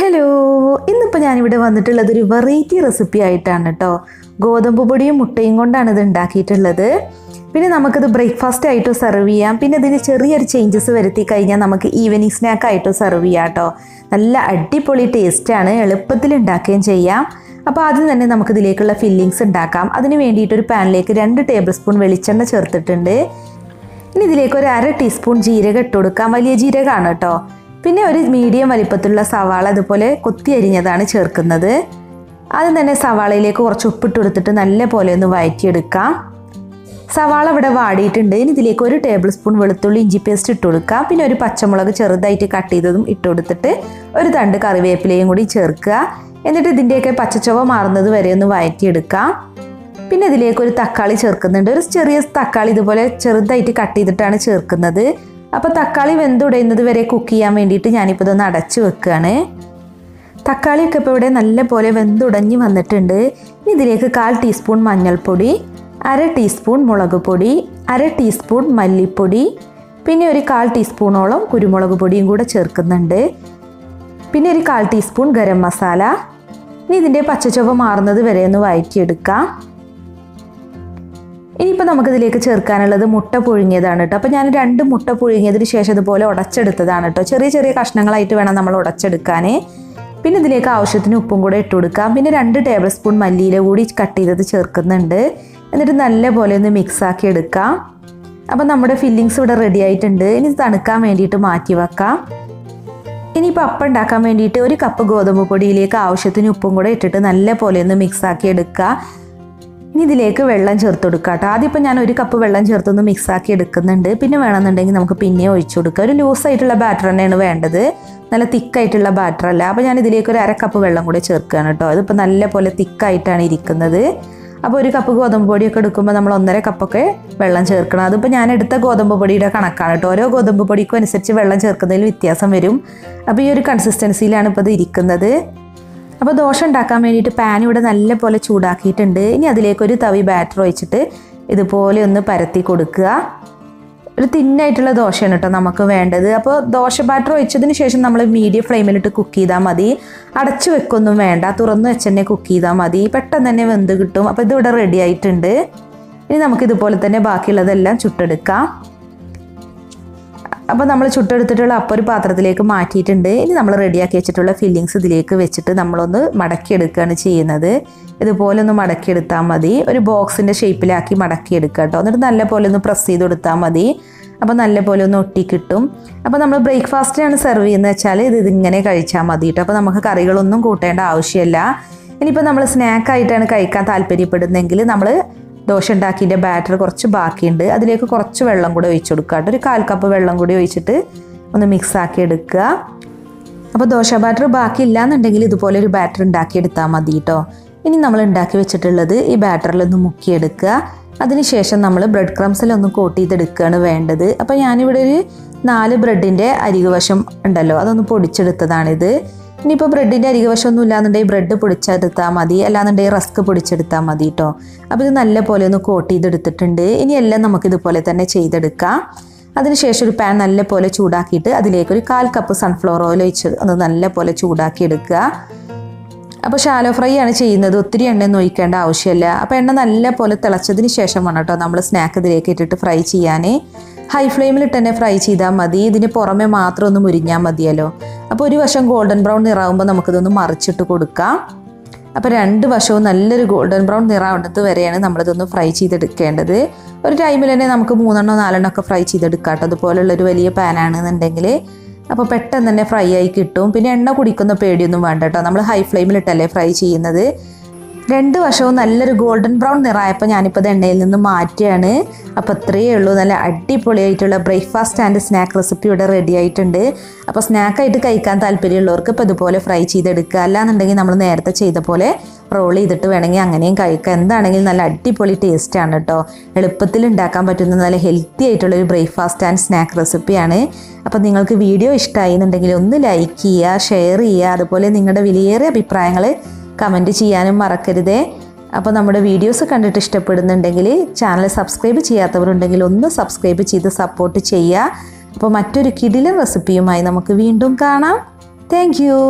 Hello, ഇന്നിപ്പോൾ ഞാനിവിടെ വന്നിട്ടുള്ളത് ഒരു വെറൈറ്റി റെസിപ്പി ആയിട്ടാണ് കേട്ടോ. ഗോതമ്പ് പൊടിയും മുട്ടയും കൊണ്ടാണ് ഇത് ഉണ്ടാക്കിയിട്ടുള്ളത്. പിന്നെ നമുക്കിത് ബ്രേക്ക്ഫാസ്റ്റ് ആയിട്ടോ സെർവ് ചെയ്യാം. പിന്നെ ഇതിന് ചെറിയൊരു ചേഞ്ചസ് വരുത്തി കഴിഞ്ഞാൽ നമുക്ക് ഈവനിങ് സ്നാക്ക് ആയിട്ടോ സെർവ് ചെയ്യാം കേട്ടോ. നല്ല അടിപൊളി ടേസ്റ്റാണ്, എളുപ്പത്തിൽ ഉണ്ടാക്കുകയും ചെയ്യാം. അപ്പോൾ ആദ്യം തന്നെ നമുക്കിതിലേക്കുള്ള ഫില്ലിങ്സ് ഉണ്ടാക്കാം. അതിന് വേണ്ടിയിട്ട് ഒരു പാനിലേക്ക് 2 ടേബിൾ സ്പൂൺ വെളിച്ചെണ്ണ ചേർത്തിട്ടുണ്ട്. ഇനി ഇതിലേക്ക് ഒരു 1/2 ടീസ്പൂൺ ജീരകം ഇട്ട് കൊടുക്കാം. വലിയ ജീരകമാണ് കേട്ടോ. പിന്നെ ഒരു മീഡിയം വലിപ്പത്തിലുള്ള സവാള അതുപോലെ കൊത്തി അരിഞ്ഞതാണ് ചേർക്കുന്നത്. ആദ്യം തന്നെ സവാളയിലേക്ക് കുറച്ച് ഉപ്പിട്ട് കൊടുത്തിട്ട് നല്ല പോലെ ഒന്ന് വഴറ്റിയെടുക്കാം. സവാള ഇവിടെ വാടിയിട്ടുണ്ട്. ഇനി ഇതിലേക്ക് 1 ടേബിൾ സ്പൂൺ വെളുത്തുള്ളി ഇഞ്ചി പേസ്റ്റ് ഇട്ട് കൊടുക്കാം. പിന്നെ ഒരു പച്ചമുളക് ചെറുതായിട്ട് കട്ട് ചെയ്തതും ഇട്ട് കൊടുത്തിട്ട് ഒരു തണ്ട് കറിവേപ്പിലയും കൂടി ചേർക്കുക. എന്നിട്ട് ഇതിൻ്റെയൊക്കെ പച്ചച്ചുവ മാറുന്നത് വരെ ഒന്ന് വഴറ്റിയെടുക്കാം. പിന്നെ ഇതിലേക്ക് ഒരു തക്കാളി ചേർക്കുന്നുണ്ട്. ഒരു ചെറിയ തക്കാളി ഇതുപോലെ ചെറുതായിട്ട് കട്ട് ചെയ്തിട്ടാണ് ചേർക്കുന്നത്. അപ്പോൾ തക്കാളി വെന്തുടയുന്നത് വരെ കുക്ക് ചെയ്യാൻ വേണ്ടിയിട്ട് ഞാനിപ്പോൾ ഇതൊന്ന് അടച്ചു വെക്കുകയാണ്. തക്കാളിയൊക്കെ ഇപ്പോൾ ഇവിടെ നല്ല പോലെ വെന്തുടഞ്ഞ് വന്നിട്ടുണ്ട്. ഇനി ഇതിലേക്ക് 1/4 ടീസ്പൂൺ മഞ്ഞൾപ്പൊടി, 1/2 ടീസ്പൂൺ മുളക് പൊടി, 1/2 ടീസ്പൂൺ മല്ലിപ്പൊടി, പിന്നെ ഒരു 1/4 ടീസ്പൂണോളം കുരുമുളക് പൊടിയും കൂടെ ചേർക്കുന്നുണ്ട്. പിന്നെ ഒരു 1/4 ടീസ്പൂൺ ഗരം മസാല. ഇനി ഇതിൻ്റെ പച്ചച്ചുവ മാറുന്നത് വരെ ഒന്ന് വഴറ്റിയെടുക്കാം. ഇനിയിപ്പോൾ നമുക്കിതിലേക്ക് ചേർക്കാനുള്ളത് മുട്ട പുഴുങ്ങിയതാണ് കേട്ടോ. അപ്പോൾ ഞാൻ 2 മുട്ട പുഴുങ്ങിയതിന് ശേഷം ഇതുപോലെ ഉടച്ചെടുത്തതാണ് കേട്ടോ. ചെറിയ ചെറിയ കഷ്ണങ്ങളായിട്ട് വേണം നമ്മൾ ഉടച്ചെടുക്കാൻ. പിന്നെ ഇതിലേക്ക് ആവശ്യത്തിന് ഉപ്പും കൂടെ ഇട്ട് കൊടുക്കാം. പിന്നെ 2 ടേബിൾ സ്പൂൺ മല്ലിയില കൂടി കട്ട് ചെയ്തത് ചേർക്കുന്നുണ്ട്. എന്നിട്ട് നല്ല പോലെ ഒന്ന് മിക്സ് ആക്കി എടുക്കാം. അപ്പോൾ നമ്മുടെ ഫില്ലിങ്സ് ഇവിടെ റെഡി ആയിട്ടുണ്ട്. ഇനി തണുക്കാൻ വേണ്ടിയിട്ട് മാറ്റി വെക്കാം. ഇനിയിപ്പോൾ അപ്പം ഉണ്ടാക്കാൻ വേണ്ടിയിട്ട് 1 കപ്പ് ഗോതമ്പ് പൊടിയിലേക്ക് ആവശ്യത്തിന് ഉപ്പും കൂടെ ഇട്ടിട്ട് നല്ല പോലെ ഒന്ന് മിക്സ് ആക്കി എടുക്കുക. ഇനി ഇതിലേക്ക് വെള്ളം ചേർത്ത് കൊടുക്കുക കേട്ടോ. ആദ്യം ഇപ്പോൾ ഞാൻ 1 കപ്പ് വെള്ളം ചേർത്തൊന്ന് മിക്സ് ആക്കി എടുക്കുന്നുണ്ട്. പിന്നെ വേണമെന്നുണ്ടെങ്കിൽ നമുക്ക് പിന്നെ ഒഴിച്ചു കൊടുക്കുക. ഒരു ലൂസായിട്ടുള്ള ബാറ്റർ തന്നെയാണ് വേണ്ടത്, നല്ല തിക്കായിട്ടുള്ള ബാറ്റർ അല്ല. അപ്പോൾ ഞാൻ ഇതിലേക്ക് ഒരു 1/2 കപ്പ് വെള്ളം കൂടെ ചേർക്കുകയാണ് കേട്ടോ. ഇതിപ്പോൾ നല്ല പോലെ തിക്കായിട്ടാണ് ഇരിക്കുന്നത്. അപ്പോൾ 1 കപ്പ് ഗോതമ്പ് പൊടിയൊക്കെ എടുക്കുമ്പോൾ നമ്മൾ 1.5 കപ്പൊക്കെ വെള്ളം ചേർക്കണം. അതിപ്പോൾ ഞാൻ എടുത്ത ഗോതമ്പ് പൊടിയുടെ കണക്കാണ് കേട്ടോ. ഓരോ ഗോതമ്പ് പൊടിക്കും അനുസരിച്ച് വെള്ളം ചേർക്കുന്നതിൽ വ്യത്യാസം വരും. അപ്പോൾ ഈ ഒരു കൺസിസ്റ്റൻസിയിലാണ് ഇപ്പോൾ ഇത് ഇരിക്കുന്നത്. അപ്പോൾ ദോശ ഉണ്ടാക്കാൻ വേണ്ടിയിട്ട് പാൻ ഇവിടെ നല്ല പോലെ ചൂടാക്കിയിട്ടുണ്ട്. ഇനി അതിലേക്ക് ഒരു തവി ബാറ്റർ ഒഴിച്ചിട്ട് ഇതുപോലെ ഒന്ന് പരത്തി കൊടുക്കുക. ഒരു തിന്നായിട്ടുള്ള ദോശയാണ് കേട്ടോ നമുക്ക് വേണ്ടത്. അപ്പോൾ ദോശ ബാറ്റർ ഒഴിച്ചതിന് ശേഷം നമ്മൾ മീഡിയം ഫ്ലെയിമിലിട്ട് കുക്ക് ചെയ്താൽ മതി. അടച്ചു വെക്കൊന്നും വേണ്ട, തുറന്ന് വെച്ച് തന്നെ കുക്ക് ചെയ്താൽ മതി. പെട്ടെന്ന് തന്നെ വെന്ത് കിട്ടും. അപ്പോൾ ഇതിവിടെ റെഡി ആയിട്ടുണ്ട്. ഇനി നമുക്കിതുപോലെ തന്നെ ബാക്കിയുള്ളതെല്ലാം ചുട്ടെടുക്കാം. അപ്പോൾ നമ്മൾ ചുട്ടെടുത്തിട്ടുള്ള അപ്പം ഒരു പാത്രത്തിലേക്ക് മാറ്റിയിട്ടുണ്ട്. ഇനി നമ്മൾ റെഡിയാക്കി വെച്ചിട്ടുള്ള ഫില്ലിങ്സ് ഇതിലേക്ക് വെച്ചിട്ട് നമ്മളൊന്ന് മടക്കിയെടുക്കുകയാണ് ചെയ്യുന്നത്. ഇതുപോലെ ഒന്ന് മടക്കിയെടുത്താൽ മതി. ഒരു ബോക്സിൻ്റെ ഷേപ്പിലാക്കി മടക്കിയെടുക്കുക കേട്ടോ. എന്നിട്ട് നല്ല പോലെ ഒന്ന് പ്രസ് ചെയ്ത് കൊടുത്താൽ മതി. അപ്പോൾ നല്ല പോലെ ഒന്ന് ഒട്ടി കിട്ടും. അപ്പോൾ നമ്മൾ ബ്രേക്ക്ഫാസ്റ്റിനാണ് സെർവ് ചെയ്യുന്നത് വെച്ചാൽ ഇതിങ്ങനെ കഴിച്ചാൽ മതി കേട്ടോ. അപ്പോൾ നമുക്ക് കറികളൊന്നും കൂട്ടേണ്ട ആവശ്യമില്ല. ഇനിയിപ്പോൾ നമ്മൾ സ്നാക്കായിട്ടാണ് കഴിക്കാൻ താല്പര്യപ്പെടുന്നതെങ്കിൽ നമ്മൾ ദോശ ഉണ്ടാക്കിൻ്റെ ബാറ്റർ കുറച്ച് ബാക്കിയുണ്ട്. അതിലേക്ക് കുറച്ച് വെള്ളം കൂടെ ഒഴിച്ചു കൊടുക്കുക കേട്ടോ. ഒരു 1/4 കപ്പ് വെള്ളം കൂടി ഒഴിച്ചിട്ട് ഒന്ന് മിക്സ് ആക്കി എടുക്കുക. അപ്പോൾ ദോശ ബാറ്റർ ബാക്കി ഇല്ലയെന്നുണ്ടെങ്കിൽ ഇതുപോലെ ഒരു ബാറ്റർ ഉണ്ടാക്കിയെടുത്താൽ മതി കേട്ടോ. ഇനി നമ്മൾ ഉണ്ടാക്കി വെച്ചിട്ടുള്ളത് ഈ ബാറ്ററിലൊന്ന് മുക്കിയെടുക്കുക. അതിനുശേഷം നമ്മൾ ബ്രെഡ് ക്രംസിലൊന്ന് കോട്ട് ചെയ്തെടുക്കുകയാണ് വേണ്ടത്. അപ്പോൾ ഞാനിവിടെ ഒരു 4 ബ്രെഡിൻ്റെ അരികുവശം ഉണ്ടല്ലോ, അതൊന്ന് പൊടിച്ചെടുത്തതാണിത്. ഇനിയിപ്പോൾ ബ്രെഡിൻ്റെ അരികുവശമൊന്നും ഇല്ലാന്നുണ്ടെങ്കിൽ ബ്രെഡ് പൊടിച്ചെടുത്താൽ മതി, അല്ലാന്നുണ്ടെങ്കിൽ റസ്ക് പൊടിച്ചെടുത്താൽ മതി കേട്ടോ. അപ്പോൾ ഇത് നല്ല പോലെ ഒന്ന് കോട്ട് ചെയ്തെടുത്തിട്ടുണ്ട്. ഇനി എല്ലാം നമുക്കിതുപോലെ തന്നെ ചെയ്തെടുക്കാം. അതിനുശേഷം ഒരു പാൻ നല്ല പോലെ ചൂടാക്കിയിട്ട് അതിലേക്ക് ഒരു 1/4 കപ്പ് സൺഫ്ലവർ ഓയിൽ ഒഴിച്ച് ഒന്ന് നല്ല പോലെ ചൂടാക്കി എടുക്കുക. അപ്പോൾ ഷാലോ ഫ്രൈ ആണ് ചെയ്യുന്നത്, ഒത്തിരി എണ്ണയൊന്നും ഒഴിക്കേണ്ട ആവശ്യമില്ല. അപ്പോൾ എണ്ണ നല്ല പോലെ തിളച്ചതിന് ശേഷമാണ് കേട്ടോ നമ്മൾ സ്നാക്ക് ഇതിലേക്ക് ഇട്ടിട്ട് ഫ്രൈ ചെയ്യാൻ. ഹൈ ഫ്ലെയിമിലിട്ട് തന്നെ ഫ്രൈ ചെയ്താൽ മതി. ഇതിന് പുറമെ മാത്രം ഒന്ന് മുരിഞ്ഞാൽ മതിയല്ലോ. അപ്പോൾ ഒരു വശം ഗോൾഡൻ ബ്രൗൺ നിറാവുമ്പോൾ നമുക്കിതൊന്ന് മറിച്ചിട്ട് കൊടുക്കാം. അപ്പോൾ 2 വശവും നല്ലൊരു ഗോൾഡൻ ബ്രൗൺ നിറാവുന്നത് വരെയാണ് നമ്മളിതൊന്ന് ഫ്രൈ ചെയ്തെടുക്കേണ്ടത്. ഒരു ടൈമിൽ തന്നെ നമുക്ക് 3 4 ഒക്കെ ഫ്രൈ ചെയ്തെടുക്കാം കേട്ടോ. അതുപോലുള്ളൊരു വലിയ പാനാണെന്നുണ്ടെങ്കിൽ അപ്പോൾ പെട്ടെന്ന് തന്നെ ഫ്രൈ ആയി കിട്ടും. പിന്നെ എണ്ണ കുടിക്കുന്ന പേടിയൊന്നും വേണ്ട കേട്ടോ. നമ്മൾ ഹൈ ഫ്ലെയിമിലിട്ടല്ലേ ഫ്രൈ ചെയ്യുന്നത്. 2 വശവും നല്ലൊരു ഗോൾഡൻ ബ്രൗൺ നിറായപ്പോൾ ഞാനിപ്പോൾ ഇത് എണ്ണയിൽ നിന്ന് മാറ്റുകയാണ്. അപ്പോൾ അത്രയേ ഉള്ളൂ. നല്ല അടിപൊളിയായിട്ടുള്ള ബ്രേക്ക്ഫാസ്റ്റ് ആൻഡ് സ്നാക്ക് റെസിപ്പി ഇവിടെ റെഡി ആയിട്ടുണ്ട്. അപ്പോൾ സ്നാക്കായിട്ട് കഴിക്കാൻ താല്പര്യമുള്ളവർക്ക് ഇപ്പോൾ ഇതുപോലെ ഫ്രൈ ചെയ്തെടുക്കുക. അല്ലാന്നുണ്ടെങ്കിൽ നമ്മൾ നേരത്തെ ചെയ്ത പോലെ റോൾ ചെയ്തിട്ട് വേണമെങ്കിൽ അങ്ങനെയും കഴിക്കുക. എന്താണെങ്കിലും നല്ല അടിപൊളി ടേസ്റ്റാണ് കേട്ടോ. എളുപ്പത്തിൽ ഉണ്ടാക്കാൻ പറ്റുന്ന നല്ല ഹെൽത്തി ആയിട്ടുള്ളൊരു ബ്രേക്ക്ഫാസ്റ്റ് ആൻഡ് സ്നാക്ക് റെസിപ്പിയാണ്. അപ്പോൾ നിങ്ങൾക്ക് വീഡിയോ ഇഷ്ടമായി എന്നുണ്ടെങ്കിൽ ഒന്ന് ലൈക്ക് ചെയ്യുക, ഷെയർ ചെയ്യുക. അതുപോലെ നിങ്ങളുടെ വിലയേറിയ അഭിപ്രായങ്ങൾ കമൻറ്റ് ചെയ്യാനും മറക്കരുതേ. അപ്പോൾ നമ്മുടെ വീഡിയോസ് കണ്ടിട്ട് ഇഷ്ടപ്പെടുന്നുണ്ടെങ്കിൽ ചാനൽ സബ്സ്ക്രൈബ് ചെയ്യാത്തവരുണ്ടെങ്കിൽ ഒന്ന് സബ്സ്ക്രൈബ് ചെയ്ത് സപ്പോർട്ട് ചെയ്യുക. അപ്പോൾ മറ്റൊരു കിടിലൻ റെസിപ്പിയുമായി നമുക്ക് വീണ്ടും കാണാം. Thank you.